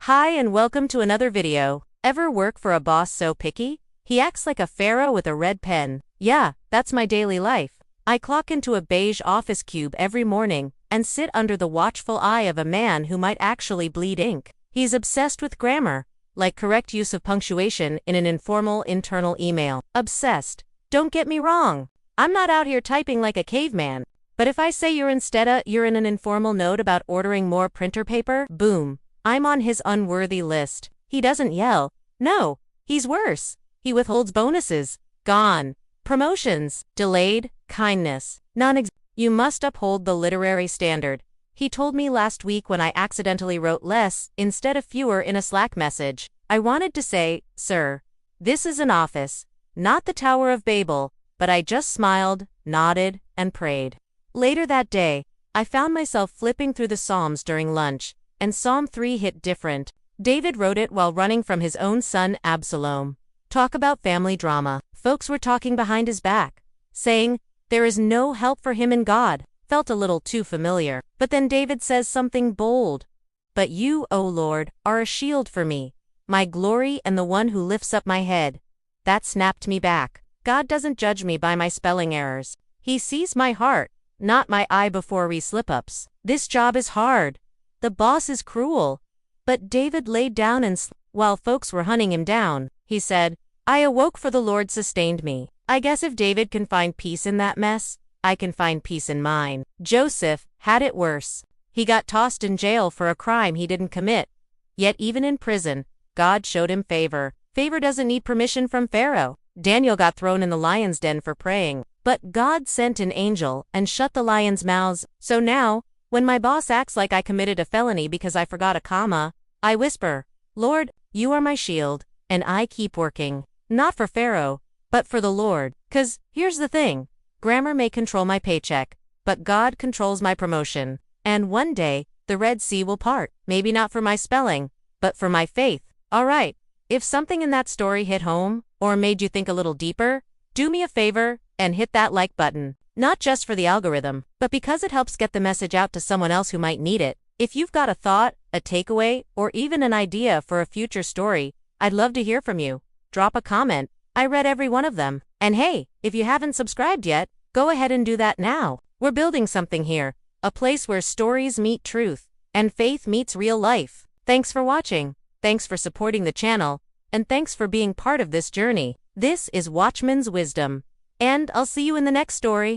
Hi and welcome to another video. Ever work for a boss so picky? He acts like a pharaoh with a red pen. Yeah, that's my daily life. I clock into a beige office cube every morning and sit under the watchful eye of a man who might actually bleed ink. He's obsessed with grammar, like correct use of punctuation in an informal internal email. Obsessed. Don't get me wrong. I'm not out here typing like a caveman. But if I say you're in an informal note about ordering more printer paper, boom. I'm on his unworthy list. He doesn't yell. No, he's worse. He withholds bonuses. Gone. Promotions. Delayed. Kindness. You must uphold the literary standard. He told me last week when I accidentally wrote less instead of fewer in a Slack message. I wanted to say, sir, this is an office, not the Tower of Babel, but I just smiled, nodded, and prayed. Later that day, I found myself flipping through the Psalms during lunch, and Psalm 3 hit different. David wrote it while running from his own son Absalom. Talk about family drama. Folks were talking behind his back, saying, there is no help for him in God. Felt a little too familiar. But then David says something bold. But you, O Lord, are a shield for me, my glory and the one who lifts up my head. That snapped me back. God doesn't judge me by my spelling errors. He sees my heart, not my eye before slip-ups. This job is hard. The boss is cruel. But David laid down and while folks were hunting him down, he said, I awoke for the Lord sustained me. I guess if David can find peace in that mess, I can find peace in mine. Joseph had it worse. He got tossed in jail for a crime he didn't commit. Yet even in prison, God showed him favor. Favor doesn't need permission from Pharaoh. Daniel got thrown in the lion's den for praying. But God sent an angel and shut the lions' mouths. So now, when my boss acts like I committed a felony because I forgot a comma, I whisper, Lord, you are my shield, and I keep working. Not for Pharaoh, but for the Lord. 'Cause here's the thing. Grammar may control my paycheck, but God controls my promotion. And one day, the Red Sea will part. Maybe not for my spelling, but for my faith. Alright, if something in that story hit home, or made you think a little deeper, do me a favor and hit that like button. Not just for the algorithm, but because it helps get the message out to someone else who might need it. If you've got a thought, a takeaway, or even an idea for a future story, I'd love to hear from you. Drop a comment. I read every one of them. And hey, if you haven't subscribed yet, go ahead and do that now. We're building something here, a place where stories meet truth, and faith meets real life. Thanks for watching, thanks for supporting the channel, and thanks for being part of this journey. This is Watchman's Wisdom. And I'll see you in the next story.